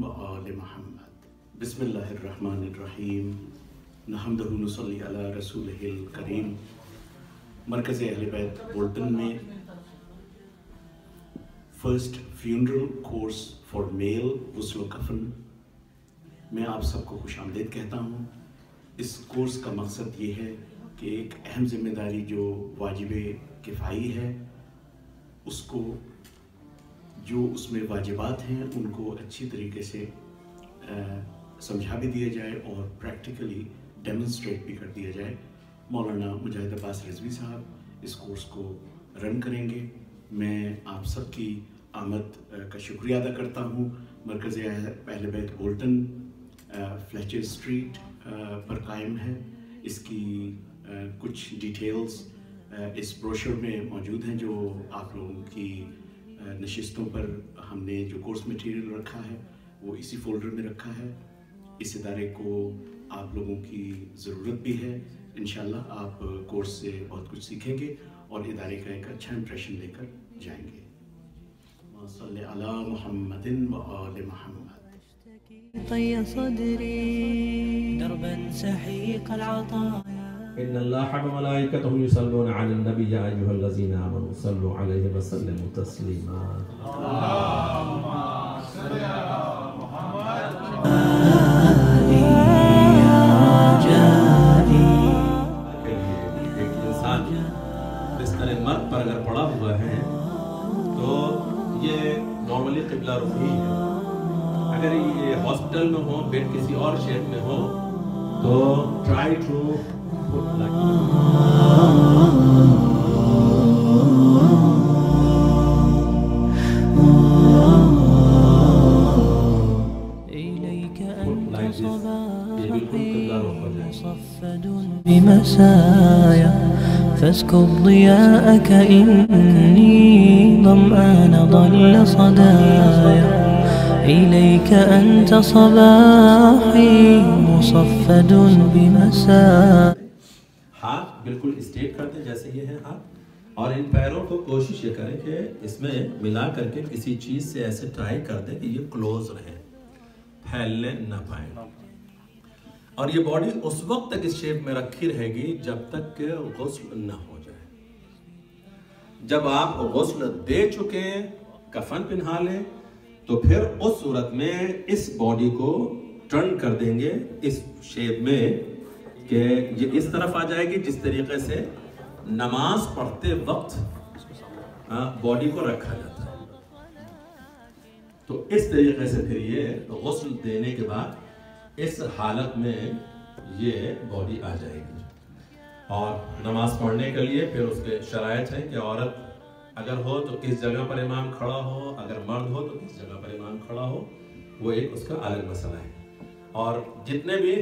व आले मुहम्मद। बिस्मिल्लाहिर्रहमानिर्रहीम। नहमदुहु व नसल्ली अला रसूलिहिल करीम। मरकज़ अहले बैत बोल्टन में first funeral course for male गुस्ल कफन मैं आप सबको खुशामदीद कहता हूँ। इस कोर्स का मकसद ये है कि एक अहम ज़िम्मेदारी जो वाजिब किफ़ाई है उसको जो उसमें वाजिबात हैं उनको अच्छी तरीके से समझा भी दिया जाए और प्रैक्टिकली डेमोन्स्ट्रेट भी कर दिया जाए। मौलाना मुजाहिद अब्बास रिजवी साहब इस कोर्स को रन करेंगे। मैं आप सबकी आमद का शुक्रिया अदा करता हूँ। मरकज़ अहले बैत बोल्टन फ्लेचर स्ट्रीट पर कायम है। इसकी कुछ डिटेल्स इस ब्रोशर में मौजूद हैं जो आप लोगों की नशिस्तों पर हमने जो कोर्स मटेरियल रखा है वो इसी फोल्डर में रखा है। इस इदारे को आप लोगों की ज़रूरत भी है। इंशाल्लाह आप कोर्स से बहुत कुछ सीखेंगे और इदारे का एक अच्छा इंप्रेशन लेकर जाएंगे। सल्ली अला मुहम्मदिन व आले मुहम्मद। طي صدري دربا سحيق العطايا إن الله وملائكته يصلون على النبي يا أيها الذين آمنوا صلوا عليه وسلموا تسليما. اللهم صل على محمد. एक इंसान बिस्तर मर्द पर अगर पड़ा हुआ है तो ये नॉर्मली क़िबला रुखी है। अगर ये हॉस्पिटल में हो, बेड किसी और शेप में हो तो ट्राई टू إليك أنت صباحي مصفد بمسايا فاسكب ضياءك إني ظمآن ضل صدايا إليك أنت صباحي مصفد بمسايا। हाथ बिल्कुल स्ट्रेट करते जैसे ये है हाथ, और इन पैरों को कोशिश ये करें कि इसमें मिला करके किसी चीज से ऐसे ट्राई कर दें कि ये क्लोज रहे, फैलने न पाए। और ये बॉडी उस वक्त तक इस शेप में रखी रहेगी जब तक कि गुस्ल न हो जाए। जब आप गुस्ल दे चुके, कफन पहना लें, तो फिर उस सूरत में इस बॉडी को टर्न कर देंगे इस शेप में कि ये इस तरफ आ जाएगी जिस तरीके से नमाज पढ़ते वक्त बॉडी को रखा जाता है। तो इस तरीके से फिर ये गुस्ल देने के बाद इस हालत में ये बॉडी आ जाएगी। और नमाज पढ़ने के लिए फिर उसके शराइत है कि औरत अगर हो तो किस जगह पर इमाम खड़ा हो, अगर मर्द हो तो किस जगह पर इमाम खड़ा हो, वो एक उसका अलग मसला है। और जितने भी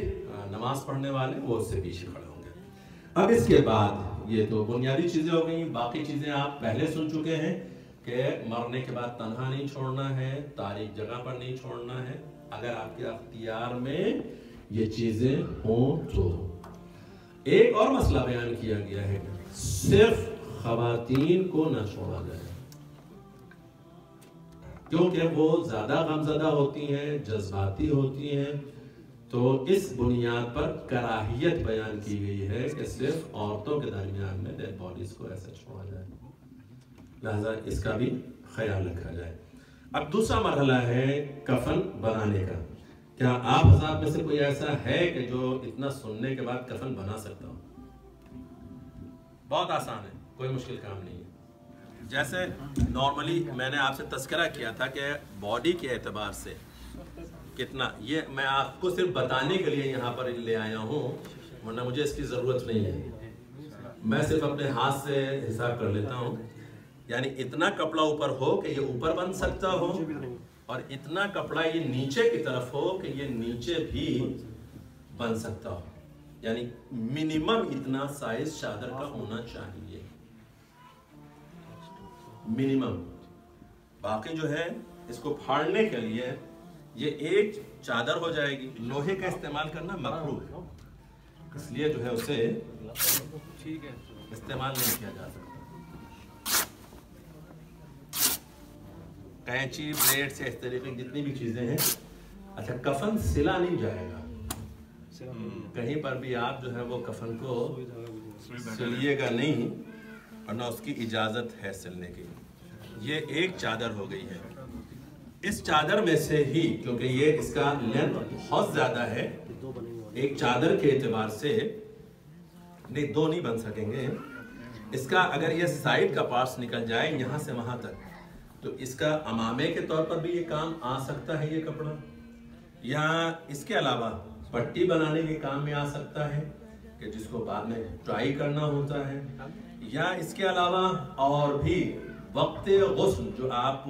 नमाज पढ़ने वाले वो उससे पीछे खड़े होंगे। अब इसके बाद ये तो बुनियादी चीजें हो गई। बाकी चीजें आप पहले सुन चुके हैं कि मरने के बाद तन्हा नहीं छोड़ना है, तारीख जगह पर नहीं छोड़ना है। अगर आपके अख्तियार में ये चीजें हों तो एक और मसला बयान किया गया है, सिर्फ खवातीन को न छोड़ा जाए क्योंकि वो ज्यादा गमज़दा होती हैं, जज्बाती होती हैं। तो इस बुनियाद पर कराहियत बयान की गई है कि सिर्फ औरतों के दरमियान में डेड बॉडीज को ऐसे छोड़ा जाए, लिहाजा इसका भी ख्याल रखा जाए। अब दूसरा मरहला है कफन बनाने का। क्या आप हज़रात में से कोई ऐसा है कि जो इतना सुनने के बाद कफन बना सकता हो? बहुत आसान है, कोई मुश्किल काम नहीं है। जैसे नॉर्मली मैंने आपसे तस्करा किया था कि बॉडी के एतबार से कितना, ये मैं आपको सिर्फ बताने के लिए यहाँ पर ले आया हूँ, वरना मुझे इसकी ज़रूरत नहीं है। मैं सिर्फ अपने हाथ से हिसाब कर लेता हूँ। यानी इतना कपड़ा ऊपर हो कि ये ऊपर बन सकता हो, और इतना कपड़ा ये नीचे की तरफ हो कि ये नीचे भी बन सकता हो। यानी मिनिमम इतना साइज चादर का होना चाहिए, मिनिमम। बाकी जो है इसको फाड़ने के लिए ये एक चादर हो जाएगी। लोहे का इस्तेमाल करना मकरूह है, इसलिए जो है उसे इस्तेमाल नहीं किया जा सकता। कैंची, ब्लेड से इस तरीके की जितनी भी चीजें हैं अच्छा, कफन सिला नहीं जाएगा, कहीं पर भी आप जो है वो कफन को सिलिएगा नहीं, और ना उसकी इजाजत है सिलने की। ये एक चादर हो गई है। इस चादर में से ही, क्योंकि ये इसका लेंथ बहुत ज्यादा है, एक चादर के एतबार से नहीं, दो नहीं बन सकेंगे। इसका अगर ये साइड का पार्ट्स निकल जाए यहाँ से वहां तक, तो इसका अमामे के तौर पर भी ये काम आ सकता है ये कपड़ा, या इसके अलावा पट्टी बनाने के काम में आ सकता है कि जिसको बाद में ट्राई करना होता है, या इसके अलावा और भी वक्त गुस्ल जो आप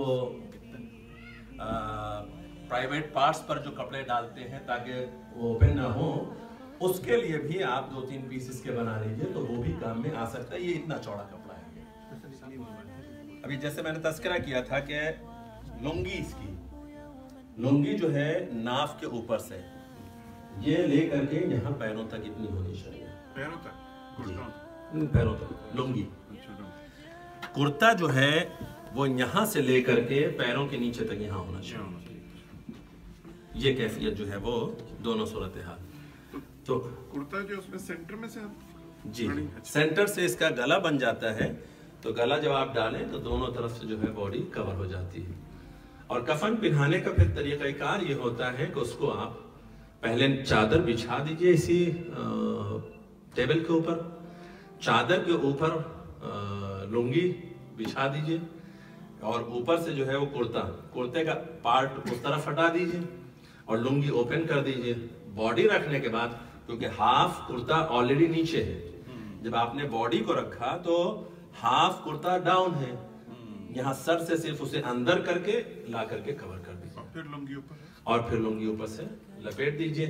प्राइवेट पार्ट्स पर जो कपड़े डालते हैं ताकि वो ओपन ना हो, उसके लिए भी आप 2-3 पीस इसके बना लीजिए तो वो भी काम में आ सकता है। ये इतना चौड़ा कपड़ा है। अभी जैसे मैंने तस्करा किया था कि लुंगी, इसकी लुंगी जो है नाफ के ऊपर से ये ले करके यहाँ पैरों तक इतनी होनी चाहिए, पैरों तक, पैरों तक लुंगी। कुर्ता जो है वो यहाँ से ले करके पैरों के नीचे तक यहाँ होना चाहिए। ये कैफियत जो है वो दोनों सूरत हाल। तो कुर्ता जो उसमें सेंटर में से जी, सेंटर से इसका गला बन जाता है, तो गला जब आप डालें तो दोनों तरफ से जो है बॉडी कवर हो जाती है। और कफन पहनाने का फिर तरीक़ाकार ये होता है कि उसको आप पहले चादर बिछा दीजिए इसी टेबल के ऊपर, चादर के ऊपर लुंगी बिछा दीजिए, और ऊपर से जो है वो कुर्ते का पार्ट उस तरफ हटा दीजिए और लुंगी ओपन कर दीजिए। बॉडी रखने के बाद, क्योंकि हाफ कुर्ता ऑलरेडी नीचे है, जब आपने बॉडी को रखा तो हाफ कुर्ता डाउन है, यहाँ सर से सिर्फ उसे अंदर करके ला करके कवर कर दीजिए, और फिर लुंगी ऊपर से लपेट दीजिए।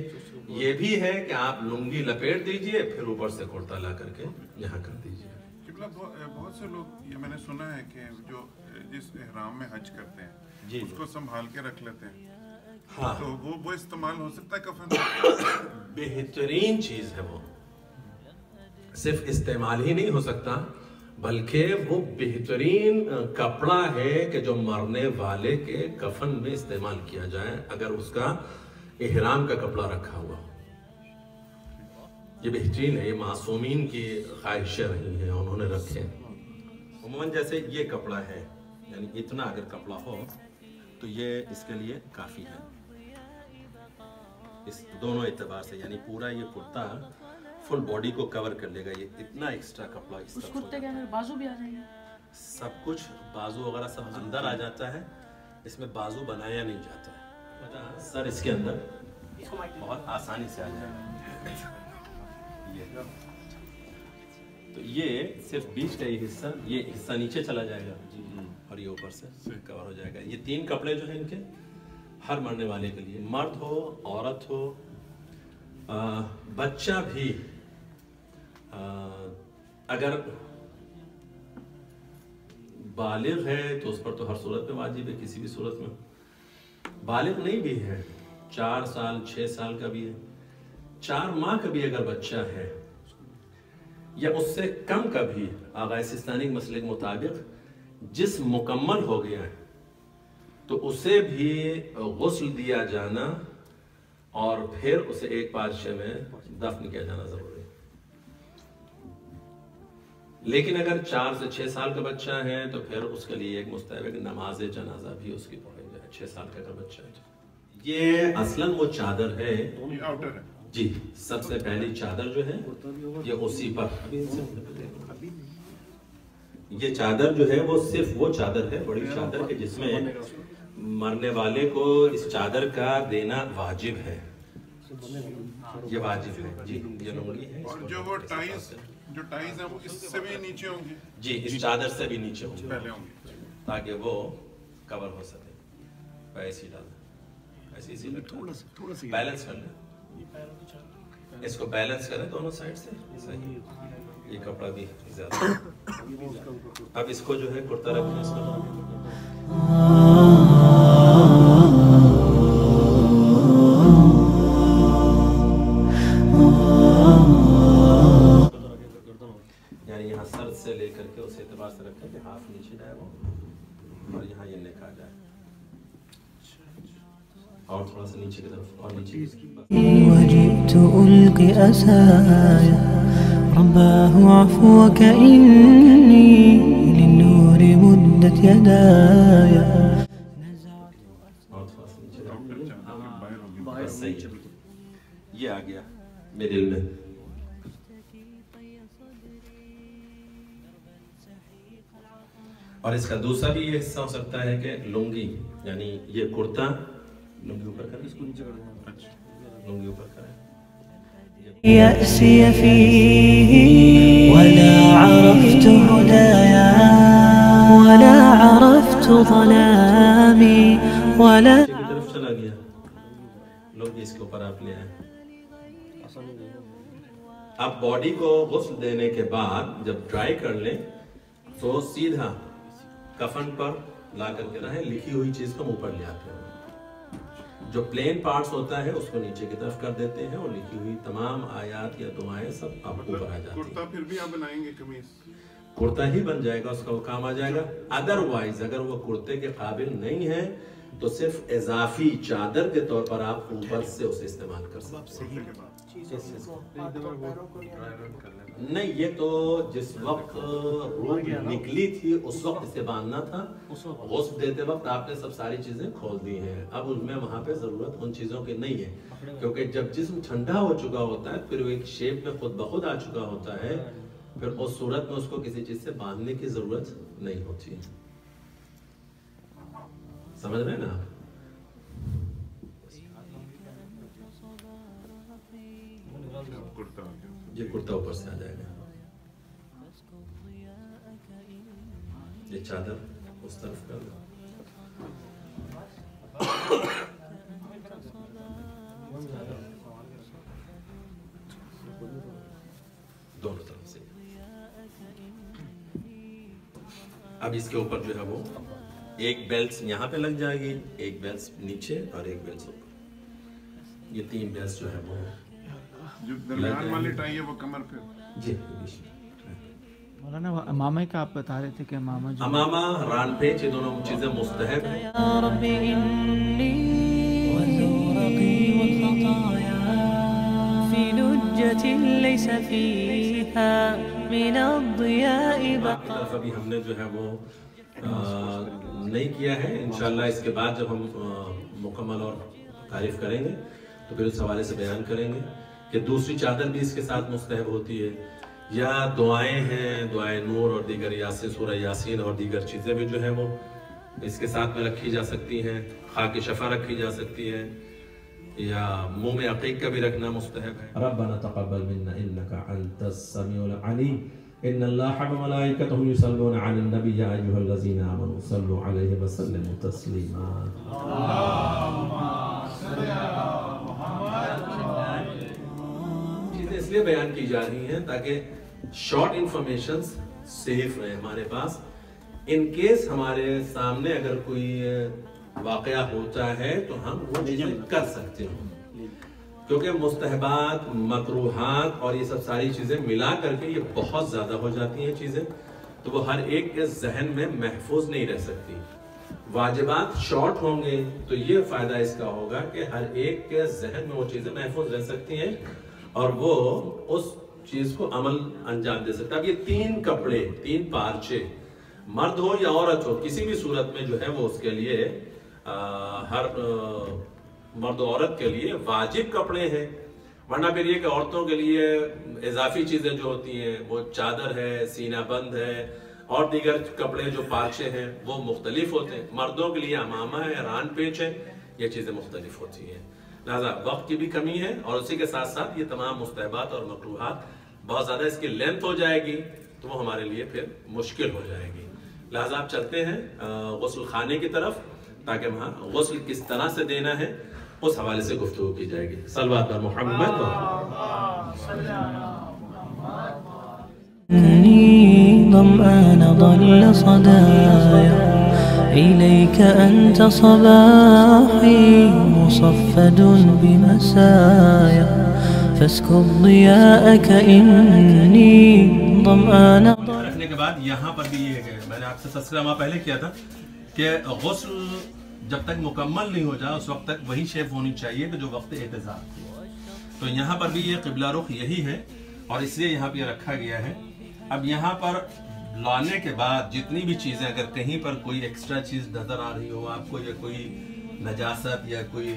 ये भी है कि आप लुंगी लपेट दीजिए फिर ऊपर से कुर्ता ला करके यहाँ कर दीजिए। बहुत से लोग, ये मैंने सुना है कि जो जिस इहराम में हज करते हैं जी, उसको संभाल के रख लेते हैं, हाँ, तो वो इस्तेमाल हो सकता है कफन। बेहतरीन चीज है वो, सिर्फ इस्तेमाल ही नहीं हो सकता बल्कि वो बेहतरीन कपड़ा है कि जो मरने वाले के कफन में इस्तेमाल किया जाए अगर उसका इहराम का कपड़ा रखा हुआ। ये बेहतरीन है, ये मासूमीन की ख्वाहिशें रही हैं, उन्होंने रखे हैं। उम्मन जैसे ये कपड़ा है, यानी इतना अगर कपड़ा हो तो ये इसके लिए काफ़ी है इस दोनों एतबार से, यानी पूरा ये कुर्ता फुल बॉडी को कवर कर लेगा। ये इतना एक्स्ट्रा कपड़ा इस उस कुर्ते के अंदर बाजू भी आ जाएंगे, सब कुछ बाजू वगैरह सब अंदर आ जाता है, इसमें बाजू बनाया नहीं जाता है। सर इसके अंदर बहुत आसानी से आ जाएगा। तो ये सिर्फ बीच का ही हिस्सा, ये हिस्सा नीचे चला जाएगा और ये ऊपर से कवर हो जाएगा। ये 3 कपड़े जो हैं इनके हर मरने वाले के लिए, मर्द हो औरत हो बच्चा भी, अगर बालिग है तो उस पर तो हर सूरत में वाजिब है, किसी भी सूरत में। बालिग नहीं भी है, 4 साल 6 साल का भी है, 4 माह का भी अगर बच्चा है या उससे कम का भी, आगा सिस्तानी मसले के मुताबिक जिस मुकम्मल हो गया है तो उसे भी गुस्ल दिया जाना और फिर उसे एक पादशे में दफन किया जाना जरूरी है। लेकिन अगर 4 से 6 साल का बच्चा है तो फिर उसके लिए एक मुस्तहब नमाज जनाजा भी उसकी पढ़ी जाए, 6 साल का अगर बच्चा है तो। ये असलन वो चादर है जी, सबसे पहली चादर जो है ये उसी पर, ये चादर जो है वो सिर्फ वो चादर है, बड़ी चादर के जिसमें मरने वाले को इस चादर का देना वाजिब है, ये वाजिब है जी। ये लुंगी है, और जो वो टाइज है वो इससे भी नीचे होंगे जी, इस चादर से भी नीचे होंगे पहले होंगे ताकि वो कवर हो सके। ऐसे ही डालना, ऐसे इसी थोड़ा सा बैलेंस कर ले, इसको बैलेंस करें दोनों साइड से सही। ये कपड़ा भी ज्यादा, अब इसको जो है कुर्ता रखें इसमें। यानी यहाँ सर से लेकर के उस एतबार से रखें कि हाथ नीचे जाए वो, और यहाँ ये नेक आ जाए। اور تھوڑا سا نیچے کی طرف اور نیچے. وجئت ألقي أسايا رباه عفوك إني للنور مدت يدايا. اور تھوڑا سا نیچے بس صحیح ہے. یہ آ گیا میرے دل میں. اور اس کا دوسرا بھی یہ حصہ ہو سکتا ہے کہ لنگی یعنی یہ کرتا لنگی اوپر کریں اس کو نیچے کریں. لنگی اوپر کریں. يأسي فيه ولا عرفت هدايا ولا عرفت ظلامي ولا. کی طرف چلا گیا. لنگی اس کے اوپر آپ لے آئیں. اب باڈی کو غسل دینے کے بعد جب ڈرائی کر لیں تو سیدھا کفن پر لا کر کے رہیں. لکھی ہوئی چیز کو اوپر لے آتے ہیں. جو پلین پارٹس ہوتا ہے اس کو نیچے کی طرف کر دیتے ہیں اور لکھی ہوئی تمام آیات یا دعائیں سب آپ اوپر آ جاتی ہیں. کرتا پھر بھی آپ بنائیں گے قمیص؟ کرتا ہی بن جائے گا, اس کا وہ کام آ جائے گا. ادروائز اگر وہ کرتے کے قابل نہیں ہے تو صرف اضافی چادر کے طور پر آپ اوپر سے اسے استعمال کر سکتے ہیں. نہیں, یہ تو جس وقت روح نکلی تھی اس وقت اسے باندھنا تھا. غسل دیتے وقت آپ نے سب ساری چیزیں کھول دی ہیں. اب اس میں وہاں پہ ضرورت ان چیزوں کی نہیں ہے, کیونکہ جب جسم ٹھنڈا ہو چکا ہوتا ہے پھر وہ ایک شیپ میں خود بخود آ چکا ہوتا ہے. پھر اس صورت میں اس کو کسی چیز سے باندھنے کی ضرورت نہیں ہوتی. سمجھ رہے ہیں نا آپ؟ یہ کرتا اوپر سے آ جائے گا. یہ چادر اس طرف کر دو. دونوں طرف سے. اب اس کے اوپر جو ہے وہ ایک بیلٹس یہاں پہ لگ جائے گی, ایک بیلٹس نیچے اور ایک بیلٹس اوپر. یہ 3 بیلٹس جو ہے وہ جو درمیان والی ٹائی ہے وہ کمر پہ. جی مولانا امامہ کا آپ بتا رہے تھے کہ امامہ جو امامہ ران پیچ یہ دونوں چیزیں مستحب ہیں. يا رب إني وثورقي والخطايا في لجة ليس فيها من الضياء باقی طرف ابھی ہم نے جو ہے وہ نہیں کیا ہے. انشاءاللہ اس کے بعد جب ہم مکمل اور تعریف کریں گے تو پھر اس حوالے سے بیان کریں گے کہ دوسری چادر بھی اس کے ساتھ مستحب ہوتی ہے, یا دعائیں ہیں, دعائیں نور اور دیگر یاسین, سورہ یاسین اور دیگر چیزیں بھی جو ہیں وہ اس کے ساتھ میں رکھی جا سکتی ہیں. خاک شفا رکھی جا سکتی ہے, یا منہ میں عقیق کا بھی رکھنا مستحب ہے. ربنا تقبل منا انك انت السميع العليم ان الله وملائكته يصلون على النبي يا ايها الذين امنوا صلوا عليه وسلموا تسليما. چیزیں اس لیے بیان کی جا رہی ہیں تاکہ شارٹ انفارمیشن سیف رہے ہمارے پاس. ان کیس ہمارے سامنے اگر کوئی واقعہ ہوتا ہے تو ہم وہ چیزیں کر سکتے ہیں, کیونکہ مستحبات, مکروہات اور یہ سب ساری چیزیں ملا کر کے یہ بہت زیادہ ہو جاتی ہیں چیزیں, تو وہ ہر ایک کے ذہن میں محفوظ نہیں رہ سکتی. واجبات شارٹ ہوں گے تو یہ فائدہ اس کا ہوگا کہ ہر ایک کے ذہن میں وہ چیزیں محفوظ رہ سکتی ہیں اور وہ اس چیز کو عمل انجام دے سکتا ہے. اب یہ 3 کپڑے, 3 پارچے, مرد ہو یا عورت ہو, کسی بھی صورت میں جو ہے وہ اس کے لیے ہر مرد و عورت کے لیے واجب کپڑے ہیں. ورنہ پھر یہ کہ عورتوں کے لیے اضافی چیزیں جو ہوتی ہیں وہ چادر ہے, سینہ بند ہے اور دیگر کپڑے جو پارچے ہیں وہ مختلف ہوتے ہیں. مردوں کے لیے امامہ ہے, ران پیچ ہے, یہ چیزیں مختلف ہوتی ہیں. لہذا وقت کی بھی کمی ہے اور اسی کے ساتھ ساتھ یہ تمام مستحبات اور مکروہات بہت زیادہ اس کی لینتھ ہو جائے گی تو وہ ہمارے لیے پھر مشکل ہو جائے گی. لہذا آپ چلتے ہیں غسل خانے کی طرف تاکہ وہاں غسل کس طرح سے دینا ہے اس حوالے سے گفتگو کی جائے گی. صلوات پر محمد. ضمآن ضل صدايا إليك أنت صباحي مصفد بمسايا فاسكب ضياءك إني ضمآن. رکھنے کے بعد یہاں پر بھی یہ ہے, میں نے آپ سے تذکرہ پہلے کیا تھا کہ غسل जब तक मुकम्मल नहीं हो जाए उस वक्त तक वही शेप होनी चाहिए कि जो वक्त एतज़ार थी। तो यहाँ पर भी ये क़िबला रुख यही है और इसलिए यहाँ पे रखा गया है। अब यहाँ पर लाने के बाद जितनी भी चीज़ें, अगर कहीं पर कोई एक्स्ट्रा चीज़ नज़र आ रही हो आपको, या कोई नजासत या कोई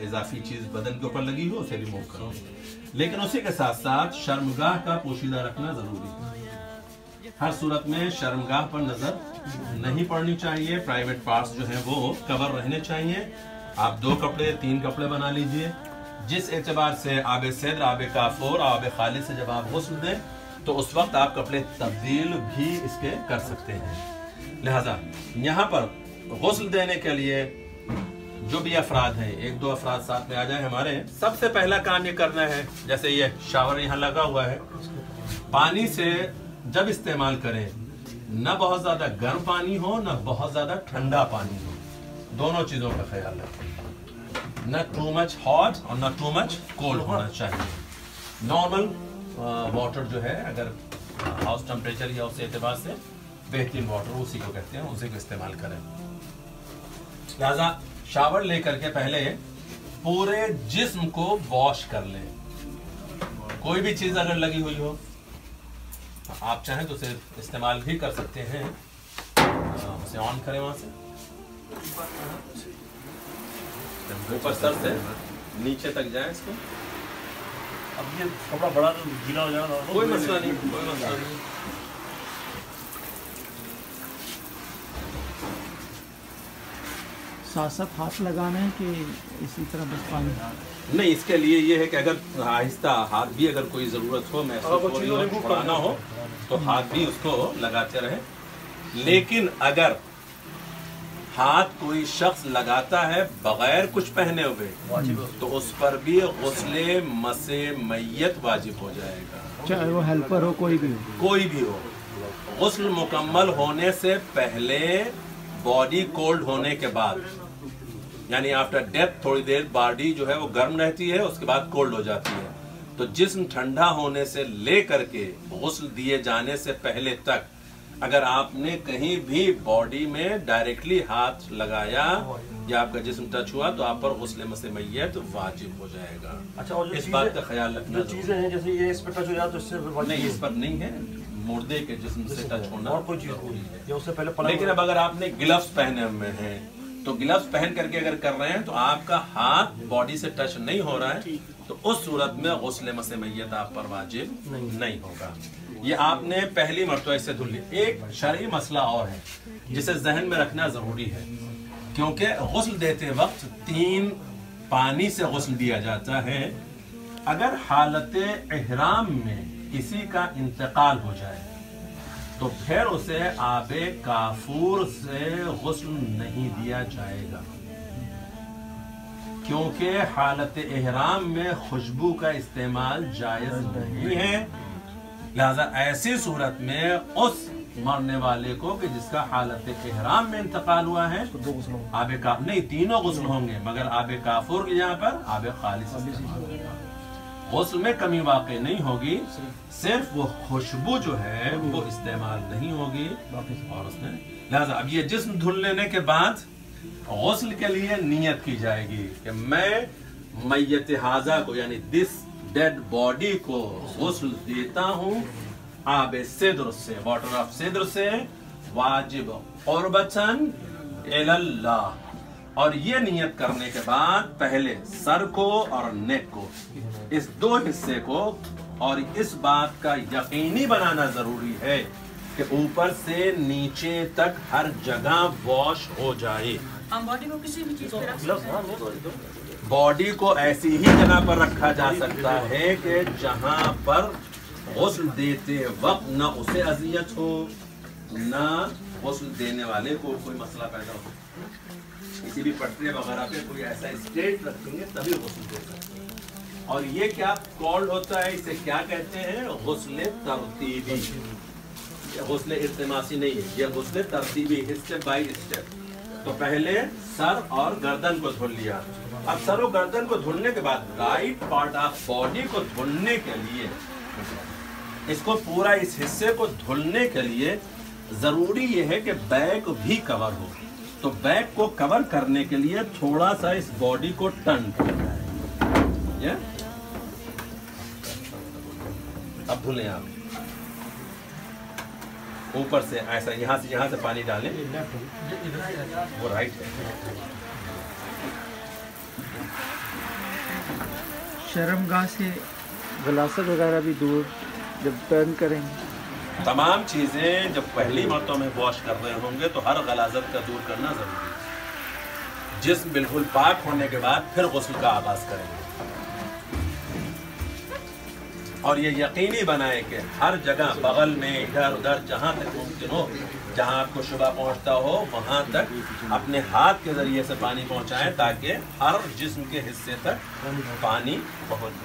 इजाफी चीज़ बदन के ऊपर लगी हो, उसे रिमूव करो। लेकिन उसी के साथ साथ शर्मगाह का पोशीदा रखना ज़रूरी है। हर सूरत में शर्मगाह पर नज़र नहीं पड़नी चाहिए। प्राइवेट पार्ट्स जो हैं वो कवर रहने चाहिए। आप 2 कपड़े 3 कपड़े बना लीजिए। जिस एतबार से आब सद्र, आब काफूर, आब खालिद से जब आप गुस्ल दें तो उस वक्त आप कपड़े तब्दील भी इसके कर सकते हैं। लिहाजा यहाँ पर गुस्ल देने के लिए जो भी अफराद हैं, 1-2 अफराद साथ में आ जाए हमारे, सबसे पहला काम ये करना है, जैसे ये शावर यहाँ लगा हुआ है, पानी से जब इस्तेमाल करें न बहुत ज्यादा गर्म पानी हो न बहुत ज्यादा ठंडा पानी हो, दोनों चीजों का ख्याल रखें। न टू मच हॉट और न टू मच कोल्ड होना चाहिए। नॉर्मल वाटर जो है, अगर हाउस टेम्परेचर या उस एतबार से बेहतरीन वाटर उसी को कहते हैं, उसी को इस्तेमाल करें। लिहाजा शावर लेकर के पहले पूरे जिस्म को वॉश कर लें। कोई भी चीज अगर लगी हुई हो आप चाहें तो उसे इस्तेमाल भी कर सकते हैं। उसे ऑन करें वहां से, ऊपर सर से नीचे तक जाए इसको। अब ये कपड़ा बड़ा गीला हो जाएगा, कोई मसला नहीं, कोई मसला नहीं। साथ हाथ लगाना है कि इसी तरह बस पानी? नहीं, इसके लिए ये है कि अगर आहिस्ता हाथ भी अगर कोई जरूरत हो, महसूस हो रही हो, छुड़ाना हो तो हाथ भी उसको लगाते रहे। लेकिन अगर हाथ कोई शख्स लगाता है बगैर कुछ पहने हुए तो उस पर भी गुस्ले मसे मैयत वाजिब हो जाएगा, चाहे वो हेल्पर हो, कोई भी हो। कोई भी हो। गुस्ल मुकम्मल होने से पहले, बॉडी कोल्ड होने के बाद, यानी आफ्टर डेथ थोड़ी देर बॉडी जो है वो गर्म रहती है, उसके बाद कोल्ड हो जाती है। तो जिस्म ठंडा होने से लेकर के गुस्ल दिए जाने से पहले तक अगर आपने कहीं भी बॉडी में डायरेक्टली हाथ लगाया या आपका जिस्म टच हुआ तो आप पर गुस्ले मसे मैयत वाजिब हो जाएगा। अच्छा, और इस बात का ख्याल रखना। जो चीजें हैं जैसे ये इस पर टच हो जाए तो इससे नहीं, इस पर नहीं है, मुर्दे के जिस्म से टच होना और कोई चीज जरूरी है। या उससे पहले लेकिन अब अगर आपने ग्लव्स पहने हुए हैं तो ग्लव्स पहन करके अगर कर रहे हैं तो आपका हाथ बॉडी से टच नहीं हो रहा है, तो उस सूरत में गुस्ले मसे मैयत आप पर वाजिब नहीं होगा। ये आपने पहली मरतबा इससे धुल ली। एक शरई मसला और है जिसे जहन में रखना जरूरी है, क्योंकि गुस्ल देते वक्त 3 पानी से गुस्ल दिया जाता है। अगर हालत इहराम में किसी का इंतकाल हो जाए तो फिर उसे आबे काफूर से गुस्ल नहीं दिया जाएगा, क्योंकि हालत इहराम में खुशबू का इस्तेमाल जायज नहीं है। लिहाजा ऐसी सूरत में उस मरने वाले को कि जिसका हालत इहराम में इंतकाल हुआ है तो 2 गुस्ल आबे का नहीं, 3 गुस्ल होंगे, मगर आबे काफूर के यहाँ पर आबे खालिस इस्तेमाल होगा। गुस्ल में कमी वाक़ई नहीं होगी, सिर्फ वो खुशबू जो है वो इस्तेमाल नहीं होगी। और उसमें लिहाजा अब ये जिस्म धुल लेने के बाद गुस्ल के लिए नियत की जाएगी कि मैं मैयत हाजा को, यानी दिस डेड बॉडी को गुस्ल देता हूँ आब सिद्र से, वाटर ऑफ सिद्र से, वाजिब कुर्बतन इलल्लाह। और ये नियत करने के बाद पहले सर को और नेक को, इस 2 हिस्से को, और इस बात का यकीनी बनाना जरूरी है कि ऊपर से नीचे तक हर जगह वॉश हो जाए। हम बॉडी को किसी भी चीज पे रख सकते हैं। बॉडी को ऐसी ही जगह पर रखा जा सकता है कि जहां पर गुस्ल देते वक्त न उसे अजियत हो न गुस्ल देने वाले को कोई मसला पैदा हो। किसी भी पटरे वगैरह पे कोई ऐसा स्टेट रखेंगे तभी गुस्ल दे सकते हैं। और ये क्या कॉल्ड होता है, इसे क्या कहते हैं? गुस्ल तरतीबी। गुस्ल इल्तिमासी नहीं है, ये गुस्ल तरतीबी, स्टेप बाय स्टेप। तो पहले सर और गर्दन को धुल लिया। अब सर और गर्दन को धुलने के बाद राइट पार्ट ऑफ बॉडी को धुलने के लिए, इसको पूरा इस हिस्से को धुलने के लिए जरूरी ये है कि बैक भी कवर हो। तो बैक को कवर करने के लिए थोड़ा सा इस बॉडी को टर्न करना है। अब धुलें आप ऊपर से ऐसा, यहाँ से पानी डालें, वो राइट है। शर्मगाह से गलासत वगैरह भी दूर जब टर्न करेंगे, तमाम चीज़ें जब पहली मरतबा में वॉश कर रहे होंगे तो हर गलाजत का दूर करना ज़रूरी है। जिस्म बिल्कुल पाक होने के बाद फिर गुस्ल का आगाज़ करेंगे और ये यकीनी बनाएं कि हर जगह बगल में इधर उधर जहाँ तक मुमकिन हो, जहाँ आपको शुबा पहुँचता हो वहाँ तक अपने हाथ के ज़रिए से पानी पहुँचाएं ताकि हर जिस्म के हिस्से तक पानी पहुँचे।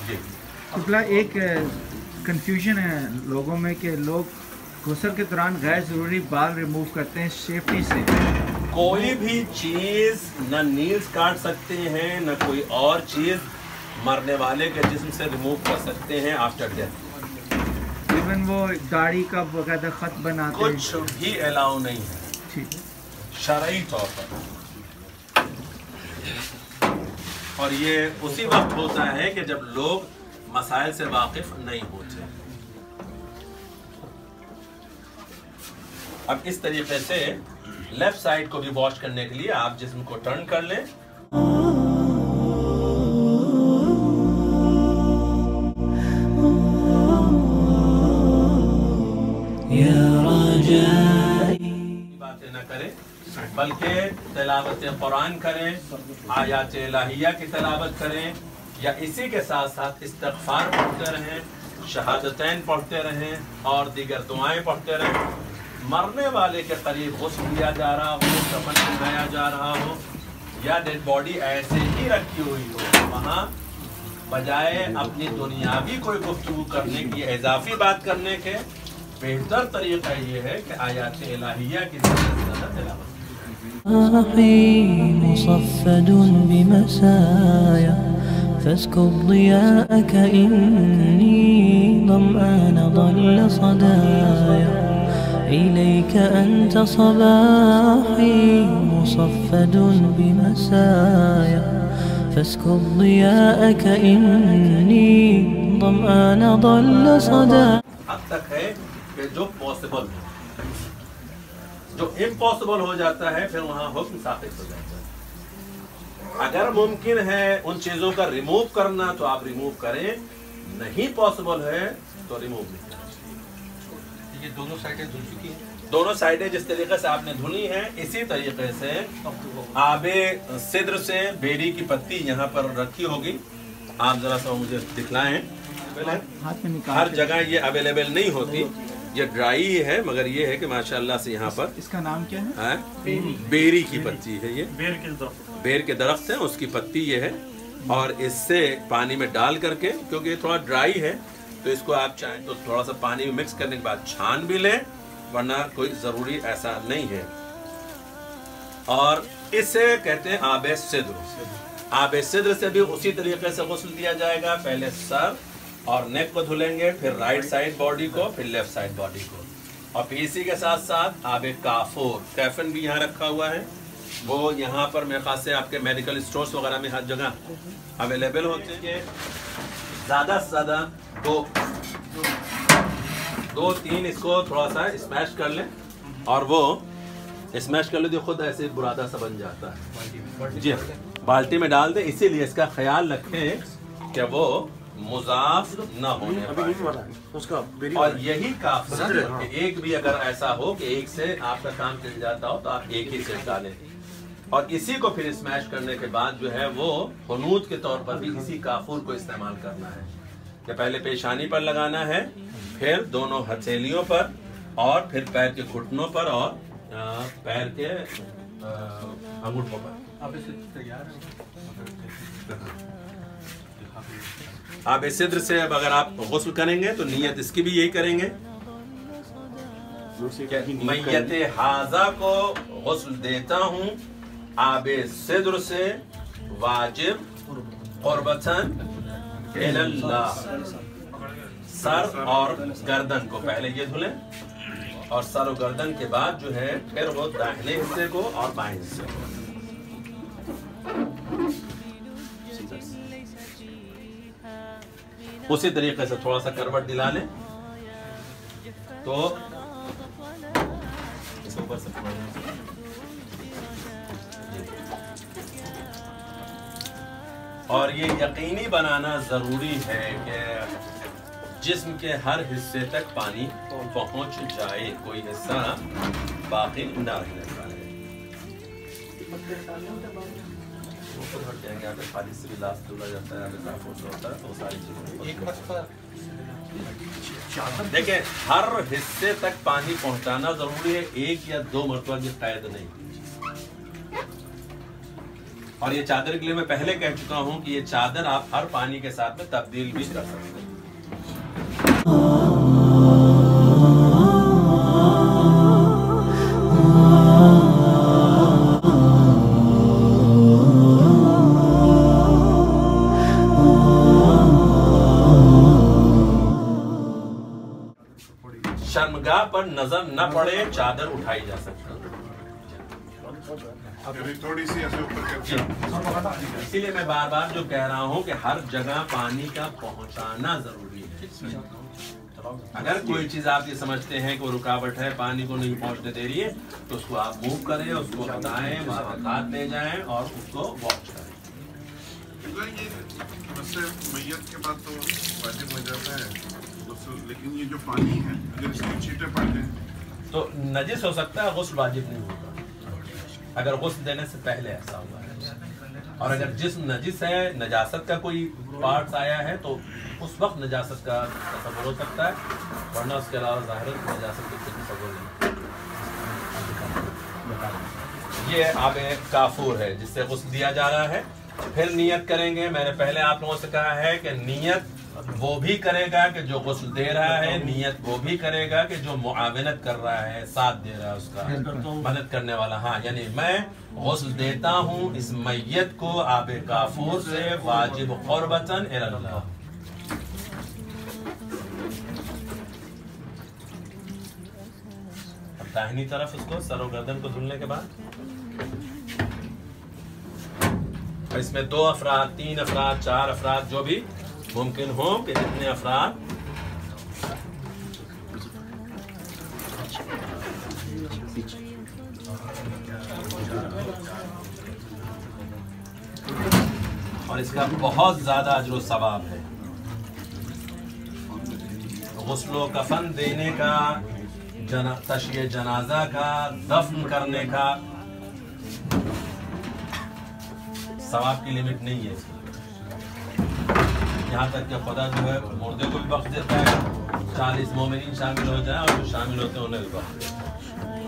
जी अगला एक कंफ्यूजन है लोगों में कि लोग गुस्ल के दौरान गैर ज़रूरी बाल रिमूव करते हैं सेफ्टी से। कोई भी चीज़ न नील्स काट सकते हैं न कोई और चीज़ मरने वाले के जिस्म से रिमूव कर सकते हैं आफ्टर डेथ। इवन वो दाढ़ी का बकायदा खत बनाते हैं, कुछ भी अलाउ नहीं है ठीक शरई तौर पर। और ये उसी वक्त होता है कि जब लोग मसाइल से वाकिफ नहीं होते। अब इस तरीके से लेफ्ट साइड को भी वॉश करने के लिए आप जिस्म को टर्न कर लें। बातें न करें बल्कि तिलावत कुरान करें, आयात इलाहिया की तिलावत करें या इसी के साथ साथ इस्तिग़फ़ार पढ़ते रहें, शहादतैन पढ़ते रहें और दीगर दुआएं पढ़ते रहें। मरने वाले के करीब गुस्ल किया जा रहा हो, कफन पहनाया जा रहा हो या डेड बॉडी ऐसे ही रखी हुई हो, वहाँ बजाय अपनी दुनियावी कोई गुफ्तगू करने की, इजाफी बात करने के बेहतर तरीका ये है कि आयात इलाहिया की ज़्यादा तिलावत। مصفد بمسايا فاسكب ضياءك إني ظمآن ضل صدايا إليك أنت صباحي مصفد بمسايا فاسكب ضياءك إني ظمآن ضل صدايا हद तक है कि जो पॉसिबल हो, जो इम्पॉसिबल हो जाता है फिर वहाँ हुक्म साबित हो जाता है। अगर मुमकिन है उन चीजों का रिमूव करना तो आप रिमूव करें, नहीं पॉसिबल है तो रिमूव नहीं करना। ये दोनों साइडें धुल चुकी हैं। दोनों साइडें जिस तरीके से आपने धुली हैं इसी तरीके से आबे सिद्र से बेरी की पत्ती यहाँ पर रखी होगी। आप जरा सा मुझे दिखलाएं। हाथ में निकाल हर जगह ये अवेलेबल नहीं होती, ये ड्राई ही है, मगर ये है कि माशाल्लाह से यहाँ पर इसका नाम क्या है? बेरी की पत्ती है। ये बेर के दरख्त है, उसकी पत्ती ये है और इससे पानी में डाल करके, क्योंकि ये थोड़ा ड्राई है तो इसको आप चाहें तो थोड़ा सा पानी में मिक्स करने के बाद छान भी लें, वरना कोई ज़रूरी ऐसा नहीं है। और इसे कहते हैं आबे सिद्र। आबे सिद्र से भी उसी तरीके से गुस्ल दिया जाएगा। पहले सर और नेक को धुलेंगे, फिर राइट साइड बॉडी को, फिर लेफ्ट साइड बॉडी को। और फिर इसी के साथ साथ आबे काफूर, कैफन भी यहाँ रखा हुआ है। वो यहाँ पर मेरे ख्याल से आपके मेडिकल स्टोर्स वगैरह में हर जगह अवेलेबल होते हैं। ज़्यादा से ज़्यादा दो तीन इसको थोड़ा सा स्मैश कर लें और वो स्मैश कर ले तो खुद ऐसे बुरादा सा बन जाता है। जी बाल्टी में डाल दें, इसीलिए इसका ख्याल रखें कि वो मुजाफ न होने पाए। और यही काफी है कि एक भी अगर ऐसा हो कि एक से आपका काम चल जाता हो तो आप एक ही से डालें और इसी को फिर स्मैश करने के बाद जो है वो हुनूद के तौर पर भी इसी काफूर को इस्तेमाल करना है कि पहले पेशानी पर लगाना है, फिर दोनों हथेलियों पर और फिर पैर के घुटनों पर और पैर के अंगूठों पर। आप इस सिद्र से अब अगर आप गुस्ल करेंगे तो नियत इसकी भी यही करेंगे, मैयत हाजा को गुस्ल देता हूँ आबे सिद्र से वाजिब कुर्बतन इल्लाह। सर और गर्दन को पहले ये धुलें اور سر و گردن کے بعد جو ہے پھر وہ داہنے حصے کو اور بائیں حصے کو اسی طریقے سے تھوڑا سا کروٹ دلا لیں تو اس اوپر سے اور یہ یقینی بنانا ضروری ہے کہ جسم کے ہر حصے تک پانی پہنچ جائے، کوئی حصہ باقی نہ رہنے پائے۔ خالص سے بھی لاس دھلا جاتا ہے، ہوتا ہے تو ساری چیزیں دیکھیں ہر حصے تک پانی پہنچانا ضروری ہے، ایک یا دو مرتبہ کی قید نہیں۔ اور یہ چادر کے لیے میں پہلے کہہ چکا ہوں کہ یہ چادر آپ ہر پانی کے ساتھ میں تبدیل بھی کر سکتے ہیں۔ شرمگاہ پر نظر نہ پڑے چادر اٹھائی جا سکتی ہے۔ تھوڑی سی ایسے اوپر اسی لیے میں بار بار جو کہہ رہا ہوں کہ ہر جگہ پانی کا پہنچانا ضروری ہے۔ اگر کوئی چیز آپ یہ سمجھتے ہیں کہ وہ رکاوٹ ہے، پانی کو نہیں پہنچنے دے رہی ہے، تو اس کو آپ موو کریں، اس کو ہٹائیں، ہاتھ لے جائیں اور اس کو واش کریں۔ میت کے بعد تو واجب ہو جاتا ہے، لیکن یہ جو پانی ہے اگر اس کی چھینٹیں پڑ جائیں تو نجس ہو سکتا ہے، غسل واجب نہیں ہوگا اگر غسل دینے سے پہلے ایسا ہوا ہے۔ اور اگر جسم نجس ہے، نجاست کا کوئی پارٹس آیا ہے تو اس وقت نجاست کا تصور ہو سکتا ہے، ورنہ اس کے علاوہ ظاہر نجاست کا تصور نہیں۔ یہ آب کافور ہے جس سے غسل دیا جا رہا ہے۔ پھر نیت کریں گے۔ میں نے پہلے آپ لوگوں سے کہا ہے کہ نیت وہ بھی کرے گا کہ جو غسل دے رہا ہے، نیت وہ بھی کرے گا کہ جو معاونت کر رہا ہے، ساتھ دے رہا ہے، اس کا مدد کرنے والا۔ ہاں یعنی میں غسل دیتا ہوں اس میت کو آب کافور سے واجب قربتاً الی اللہ۔ اب داہنی طرف اس کو سر و گردن کو دھلنے کے بعد اس میں 2 افراد، 3 افراد، 4 افراد جو بھی ممکن ہو کہ جتنے افراد اور اس کا بہت زیادہ اجر و ثواب ہے۔ غسل و کفن دینے کا، تشییع جنازہ کا، دفن کرنے کا ثواب کی لمٹ نہیں ہے، یہاں تک کہ خدا جو ہے مردے کو بھی بخش دیتا ہے، 40 مومنین شامل ہو جائیں اور جو شامل ہوتے ہیں انہیں بھی بخش دیتا ہے۔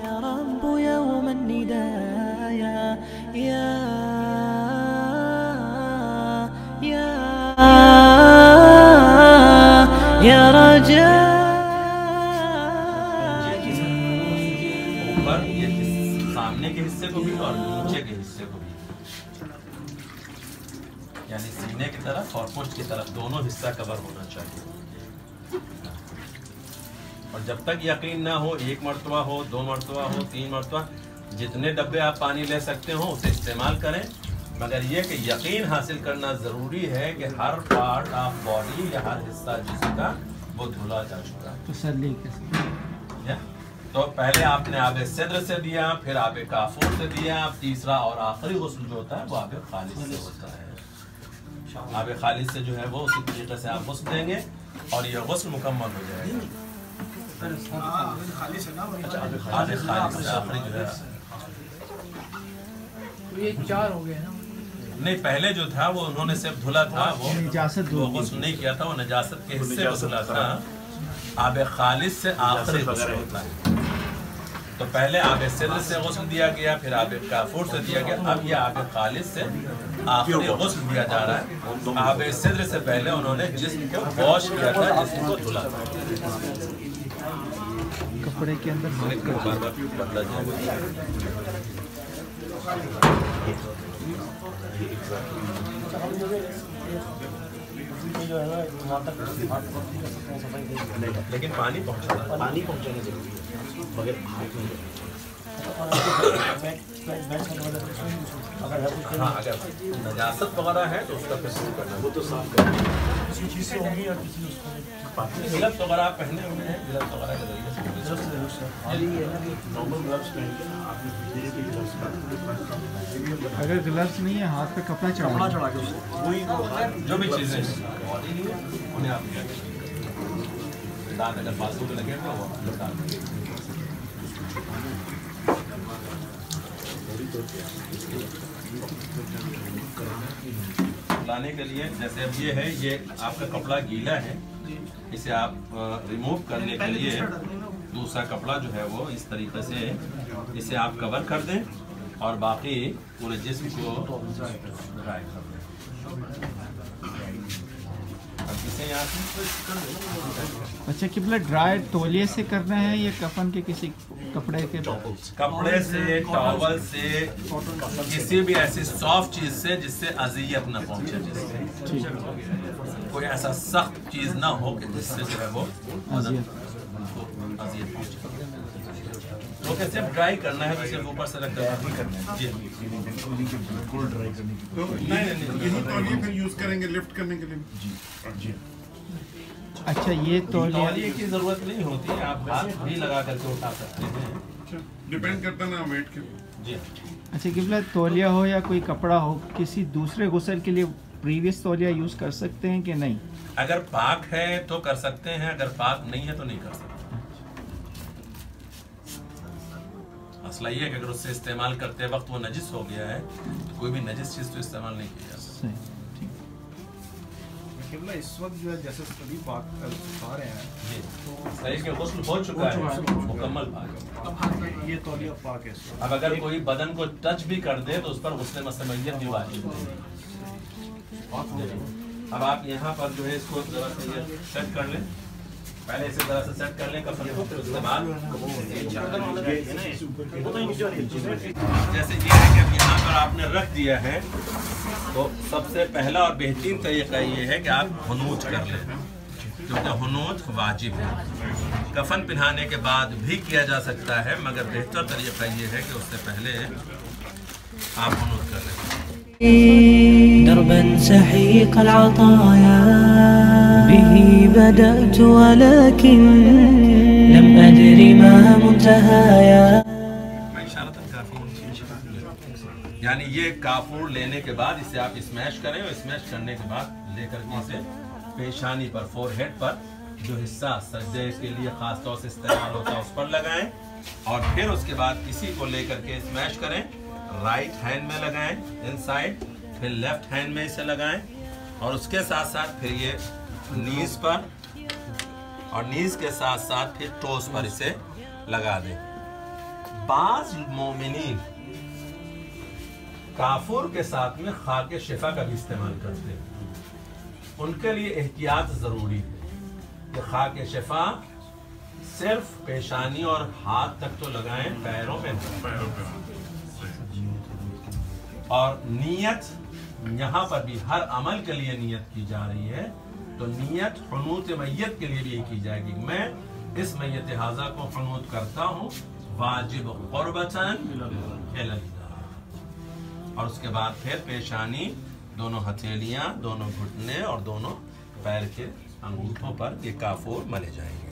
يا رب يوم الندايا يا رجاء اوپر یہ سامنے کے حصے کو بھی اور نیچے کے حصے کو بھی، یعنی سینے کی طرف اور پشت کی طرف دونوں حصہ کور ہونا چاہیے۔ اور جب تک یقین نہ ہو، 1 مرتبہ ہو، 2 مرتبہ ہو، 3 مرتبہ، جتنے ڈبے آپ پانی لے سکتے ہو اسے استعمال کریں، مگر یہ کہ یقین حاصل کرنا ضروری ہے کہ ہر پارٹ آف باڈی یا ہر حصہ جسم کا وہ دھلا جا چکا ہے۔ تسلی کے ساتھ۔ تو پہلے آپ نے آب صدر سے دیا، پھر آب کافور سے دیا، تیسرا اور آخری غسل جو ہوتا ہے وہ آب خالص سے ہوتا ہے۔ آب خالص سے جو ہے وہ اسی طریقے سے آپ غسل دیں گے اور یہ غسل مکمل ہو جائے گا۔ آب خالص سے آخری جو ہے یہ 4 ہو گئے نا؟ نہیں، پہلے جو تھا وہ انہوں نے صرف دھلا تھا، وہ غسل نہیں کیا تھا، وہ نجاست کے حصے کو دھلا تھا۔ آب خالص سے آخری غسل ہوتا ہے۔ تو پہلے آب صدر سے غسل دیا گیا، پھر آب کافور سے دیا گیا، اب یہ آب خالص سے آخری غسل دیا جا رہا ہے۔ آب صدر سے پہلے انہوں نے جسم کو واش کیا تھا، جسم کو دھلا تھا۔ کپڑے کے اندر بار بار بدلا جائے گا۔ जो है ना वहाँ तक हाथ नहीं कर सकते हैं, सफाई नहीं कर सकते। लेकिन पानी पहुँचाना, पानी पहुंचाना जरूरी है, बगैर हाथ नहीं जाए। और अगर है कुछ हाँ, अगर नजासत वगैरह है तो उसका फिर शुरू करना, वो तो साफ करना। किसी चीज़ से होगी या किसी उसको ग्लव्स वगैरह आप पहने हुए हैं, ग्लव्स वगैरह के जरिए से ये है ना कि नॉर्मल ग्लव्स पहन के ना आपने धीरे धीरे ग्लव्स का अगर ग्लव्स नहीं है हाथ पे कपड़ा कपड़ा चढ़ा चढ़ा के उसको वही जो भी चीज़ें उन्हें आप दांत अगर बाजू में लगे तो वो लगा लाने के लिए। जैसे अब ये है, ये आपका कपड़ा गीला है, इसे आप रिमूव करने के लिए दूसरा कपड़ा जो है वो इस तरीके से इसे आप कवर कर दें और बाकी पूरे जिस्म को ड्राई कर दें। अब इसे यहाँ से अच्छा किबला ड्राई तौलिए से करना है या कफन के किसी कपड़े के कपड़े से, टॉवल से, किसी भी ऐसी सॉफ्ट चीज से जिससे अजियत न पहुंचे, जिससे कोई ऐसा सख्त चीज ना हो कि जिससे जो है वो अजियत पहुंचे। तो कैसे ड्राई करना है, तो सिर्फ ऊपर से रख कर करना है जी। तो यही तौलिए फिर यूज करेंगे लिफ्ट करने के लिए जी। अच्छा ये तौलिए की जरूरत नहीं होती है, आप हाथ भी लगा करके उठा सकते हैं, डिपेंड करता ना वेट के जी। अच्छा किबला तौलिया हो या कोई कपड़ा हो, किसी दूसरे गुस्ल के लिए प्रीवियस तौलिया यूज कर सकते हैं कि नहीं? अगर पाक है तो कर सकते हैं, अगर पाक नहीं है तो नहीं कर सकते। मसला ये है कि अगर उससे इस्तेमाल करते वक्त वो नजिस हो गया है तो कोई भी नजिस चीज तो इस्तेमाल नहीं की जा सकती। इस वक्त जो है जैसे सभी पाक खा रहे हैं जी, शरीर के गुस्ल हो चुका है, मुकम्मल पाक। ये तौलिया पाक है। अब अगर कोई बदन को टच भी कर दे तो उस पर गुस्ल मसमैयत भी वाजिब है। अब आप यहाँ पर जो है इसको जरा सा ये सेट कर लें, पहले इसे जरा सा सेट कर लें कफन को, फिर उसके बाद जैसे ये है कि अब यहाँ पर आपने रख दिया है तो सबसे पहला और बेहतरीन तरीका ये है कि आप हुनूज कर लें, क्योंकि हुनूज वाजिब है। कफन पहनाने के बाद भी किया जा सकता है, मगर बेहतर तरीका ये है कि उससे पहले आप हुनूज कर लें। دربا سحيق العطايا به بدأت ولكن لم أدر ما منتهايا. यानी ये काफूर लेने के बाद इसे आप स्मैश करें और स्मैश करने के बाद लेकर के इसे पेशानी पर, फोरहेड पर जो हिस्सा सजदे के लिए खास तौर से इस्तेमाल होता है उस पर लगाएं और फिर उसके बाद इसी को लेकर के स्मैश करें, राइट हैंड में लगाएं इनसाइड, फिर लेफ्ट हैंड में इसे लगाएं और उसके साथ साथ फिर ये नीज पर और नीज के साथ साथ फिर टोस पर इसे लगा दें। बाज़ मोमिनीन काफूर के साथ में खाके शिफा का भी इस्तेमाल करते हैं, उनके लिए एहतियात जरूरी है कि खाके शिफा सिर्फ पेशानी और हाथ तक तो लगाएं, पैरों पे और नीयत यहाँ पर भी हर अमल के लिए नियत की जा रही है, तो नियत हुनूत मैयत के लिए भी ये की जाएगी। मैं इस मैयत हाजा को हुनूत करता हूँ वाजिब क़ुर्बतन, और उसके बाद फिर पेशानी, दोनों हथेलियाँ, दोनों घुटने और दोनों पैर के अंगूठों पर ये काफूर मले जाएंगे।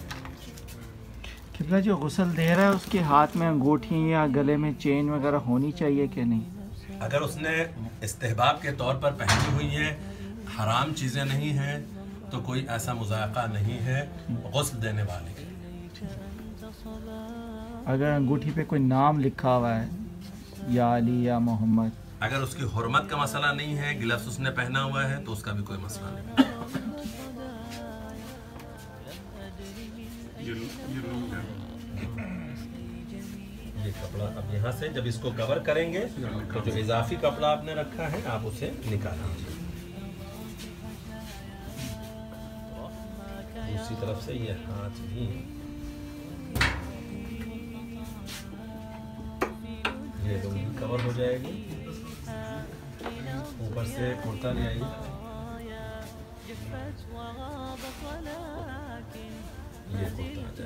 किबला जो गुस्ल दे रहा है उसके हाथ में अंगूठी या गले में चेन वगैरह होनी चाहिए कि नहीं? अगर उसने इस्तेहबाब के तौर पर पहनी हुई है, हराम चीज़ें नहीं हैं, तो कोई ऐसा मुज़ायक़ा नहीं है गुस्ल देने वाले के। अगर अंगूठी पे कोई नाम लिखा हुआ है या अली या मोहम्मद, अगर उसकी हुर्मत का मसला नहीं है, गिलफ्स उसने पहना हुआ है, तो उसका भी कोई मसला नहीं। ये कपड़ा अब यहाँ से जब इसको कवर करेंगे तो जो इजाफी कपड़ा आपने रखा है आप उसे निकाल लीजिए। दूसरी तरफ से ये हाथ भी ये लुंगी कवर हो जाएगी। ऊपर से कुर्ता ले आइए। یہ کرتا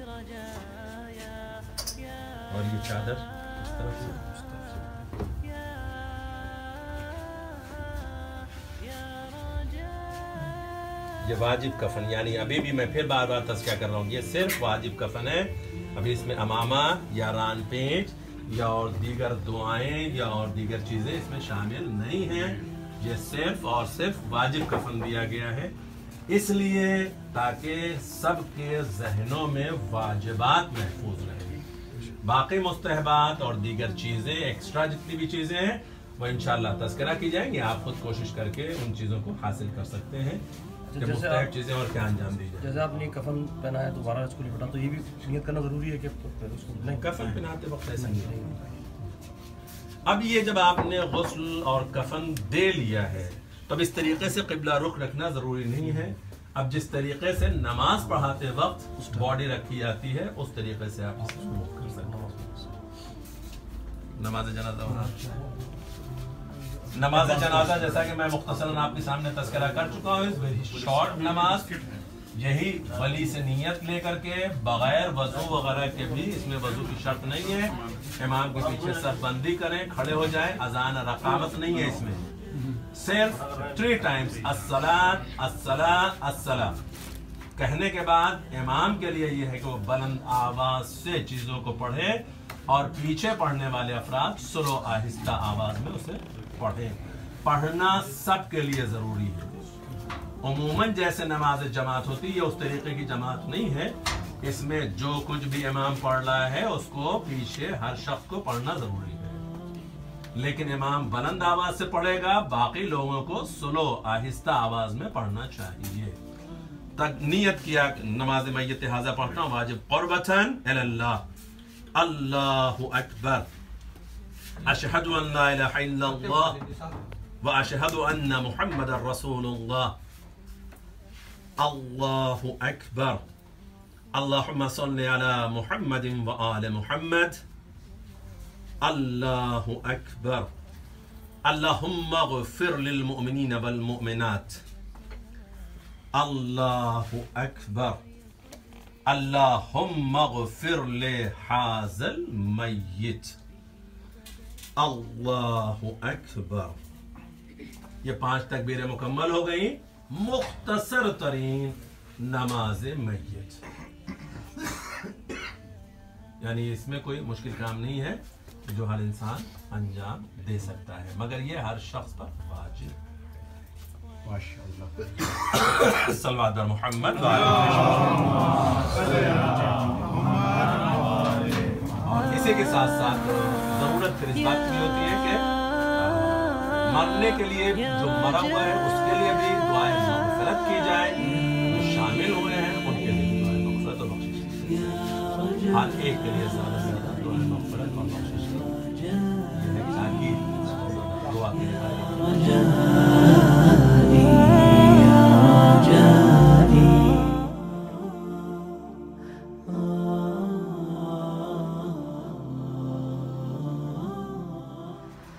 آ جائے گا اور یہ چادر اس طرح سے یہ واجب کفن، یعنی ابھی بھی میں پھر بار بار تذکرہ کر رہا ہوں، یہ صرف واجب کفن ہے، ابھی اس میں امامہ یا ران پیچ یا اور دیگر دعائیں یا اور دیگر چیزیں اس میں شامل نہیں ہیں، یہ صرف اور صرف واجب کفن دیا گیا ہے، اس لیے تاکہ سب کے ذہنوں میں واجبات محفوظ رہیں، باقی مستحبات اور دیگر چیزیں ایکسٹرا جتنی بھی چیزیں ہیں وہ انشاءاللہ تذکرہ کی جائیں گی، آپ خود کوشش کر کے ان چیزوں کو حاصل کر سکتے ہیں کہ مختلف چیزیں اور کیا انجام دی جائیں۔ جیسے آپ نے کفن پہنا ہے دوبارہ اس کو نہیں پڑھا تو یہ بھی نیت کرنا ضروری ہے کہ اس کو نہیں، کفن پہناتے وقت ایسا نہیں۔ اب یہ جب آپ نے غسل اور کفن دے لیا ہے تو اب اس طریقے سے قبلہ رخ رکھنا ضروری نہیں ہے، اب جس طریقے سے نماز پڑھاتے وقت باڈی رکھی جاتی ہے اس طریقے سے آپ اس کو کر سکتے ہیں۔ نماز جنازہ ہونا، نماز جنازہ جیسا کہ میں مختصراً آپ کے سامنے تذکرہ کر چکا ہوں، شارٹ نماز، یہی ولی سے نیت لے کر کے بغیر وضو وغیرہ کے بھی، اس میں وضو کی شرط نہیں ہے، امام کے پیچھے سر بندی کریں، کھڑے ہو جائیں، اذان رقامت نہیں ہے اس میں، صرف 3 ٹائمز الصلاۃ الصلاۃ الصلاۃ کہنے کے بعد امام کے لیے یہ ہے کہ وہ بلند آواز سے چیزوں کو پڑھے اور پیچھے پڑھنے والے افراد سلو آہستہ آواز میں اسے پڑھیں۔ پڑھنا سب کے لیے ضروری ہے، عموماً جیسے نماز جماعت ہوتی ہے اس طریقے کی جماعت نہیں ہے، اس میں جو کچھ بھی امام پڑھ رہا ہے اس کو پیچھے ہر شخص کو پڑھنا ضروری ہے، لیکن امام بلند آواز سے پڑھے گا، باقی لوگوں کو سلو آہستہ آواز میں پڑھنا چاہیے۔ تک نیت کیا نماز میت حاضر پڑھنا واجب قربتاً اللہ، اللہ اکبر، اشہد ان لا الہ الا اللہ واشہد ان محمد رسول اللہ، اللہ اکبر، اللہم صل علی محمد وآل محمد، اللہ اکبر، اللہم اغفر للمؤمنین والمؤمنات، اللہ اکبر، اللہم اغفر لحاذ المیت، اللہ اکبر۔ یہ 5 تکبیریں مکمل ہو گئیں، مختصر ترین نماز میت، یعنی اس میں کوئی مشکل کام نہیں ہے جو ہر انسان انجام دے سکتا ہے، مگر یہ ہر شخص پر واجب ہے۔ ماشاءاللہ، صلوات بر محمد اور اسی کے ساتھ ساتھ ضرورت پھر اس بات کی ہوتی ہے کہ مرنے کے لیے جو مرا ہوا ہے اس کے لیے بھی دعائیں مغفرت کی جائے، جو شامل ہوئے ہیں ان کے لیے دعائیں مغفرت اور بخشش کی جائے، ہر ایک کے لیے زیادہ سے زیادہ دعائیں مغفرت اور بخشش کی جائے، یہ ہے تاکہ دعا کی جائے۔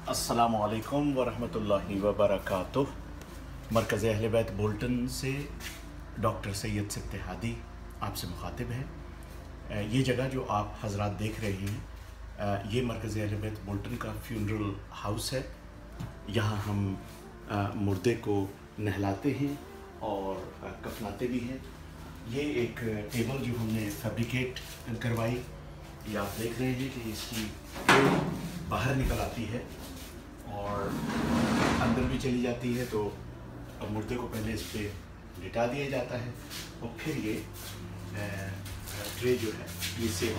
السلام علیکم ورحمۃ اللہ وبرکاتہ۔ مرکز اہل بیت بولٹن سے ڈاکٹر سید سبت ہادی آپ سے مخاطب ہے۔ یہ جگہ جو آپ حضرات دیکھ رہے ہیں یہ مرکز اہل بیت بولٹن کا فیونرل ہاؤس ہے، یہاں ہم مردے کو نہلاتے ہیں اور کفناتے بھی ہیں۔ یہ ایک ٹیبل جو ہم نے فیبریکیٹ کروائی، یہ آپ دیکھ رہے ہیں کہ اس کی باہر نکل آتی ہے اور اندر بھی چلی جاتی ہے، تو مردے کو پہلے اس پہ لٹا دیا جاتا ہے اور پھر یہ ٹرے جو ہے یہ سے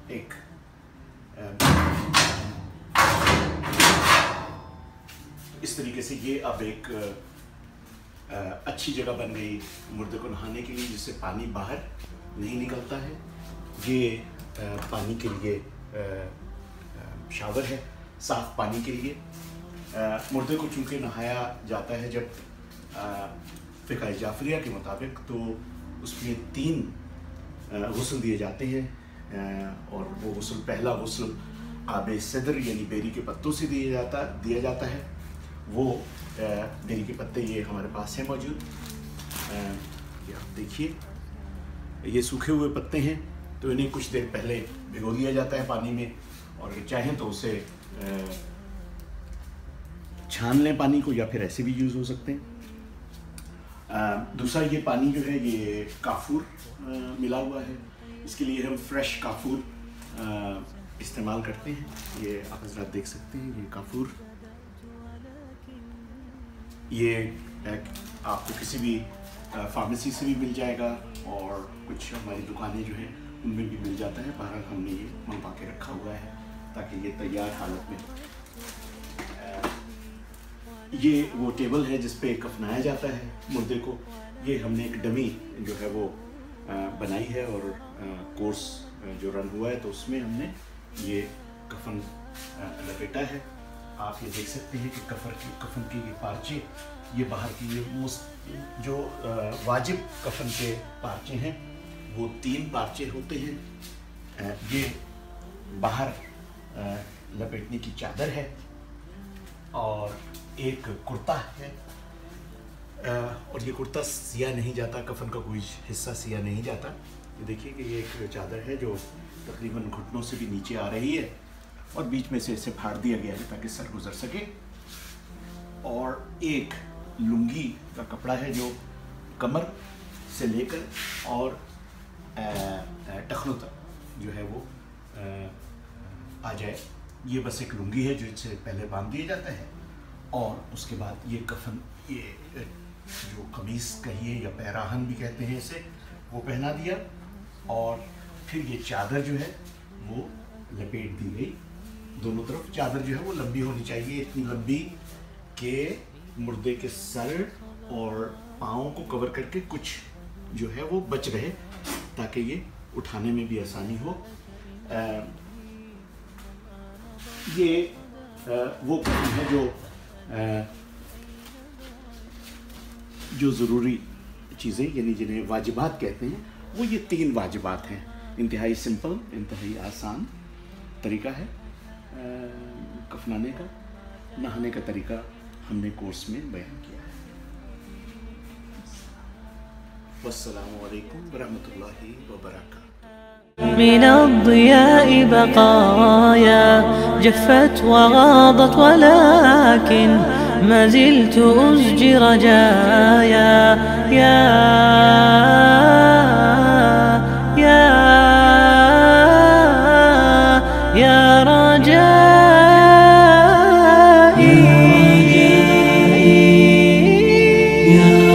ایک اس طریقے سے یہ اب ایک اچھی جگہ بن گئی مردے کو نہانے کے لیے، جس سے پانی باہر نہیں نکلتا ہے۔ یہ پانی کے لیے شاور ہے، صاف پانی کے لیے۔ مردے کو چونکہ نہایا جاتا ہے جب فقہ جعفریہ کے مطابق، تو اس میں 3 غسل دیے جاتے ہیں، اور وہ غسل، پہلا غسل आब सदर यानी बेरी के पत्तों से दिया जाता है। वो बेरी के पत्ते ये हमारे पास हैं मौजूद। ये आप देखिए, ये सूखे हुए पत्ते हैं, तो इन्हें कुछ देर पहले भिगो दिया जाता है पानी में, और अगर चाहें तो उसे छान लें पानी को, या फिर ऐसे भी यूज़ हो सकते हैं। दूसरा ये पानी जो है ये काफूर मिला हुआ है, इसके लिए हम फ्रेश काफूर इस्तेमाल करते हैं। ये आप हज़रात देख सकते हैं, ये काफूर, ये आपको किसी भी फार्मेसी से भी मिल जाएगा, और कुछ हमारी दुकानें जो हैं उनमें भी मिल जाता है। बहरहाल हमने ये मंगवा के रखा हुआ है ताकि ये तैयार हालत में। ये वो टेबल है जिस पे कफनाया जाता है मुर्दे को। ये हमने एक डमी जो है वो बनाई है, और कोर्स जो रन हुआ है तो उसमें हमने ये कफन लपेटा है। आप ये देख सकते हैं कि कफन के ये पार्चे, ये बाहर की ये जो वाजिब कफन के पार्चे हैं वो 3 पार्चे होते हैं। ये बाहर लपेटने की चादर है, और एक कुर्ता है, और ये कुर्ता सिया नहीं जाता, कफन का कोई हिस्सा सिया नहीं जाता। ये देखिए कि ये एक चादर है जो तकरीबन घुटनों से भी नीचे आ रही है, और बीच में से इसे फाड़ दिया गया है ताकि सर गुजर सके। और एक लुंगी का कपड़ा है जो कमर से लेकर और टखनों तक जो है वो आ जाए। ये बस एक लुंगी है जो इससे पहले बांध दिया जाता है, और उसके बाद ये कफन, ये जो कमीज़ कहिए या पैराहन भी कहते हैं इसे, वो पहना दिया, और फिर ये चादर जो है वो लपेट दी गई दोनों तरफ। चादर जो है वो लंबी होनी चाहिए, इतनी लंबी कि मुर्दे के सर और पाँव को कवर करके कुछ जो है वो बच रहे, ताकि ये उठाने में भी आसानी हो। ये वो काम है जो ज़रूरी चीज़ें यानी जिन्हें वाजिबात कहते हैं, वो ये 3 वाजिबात हैं। इंतहाई सिंपल, इंतहाई आसान तरीका है कफनाने का। नहाने का तरीका हमने कोर्स में बयान किया है। वस्सलामु अलैकुम वरहमतुल्लाहि वबरकातुहू। من الضياء بقايا جفت وغاضت ولكن ما زلت أزجي رجايا يا رجائي يا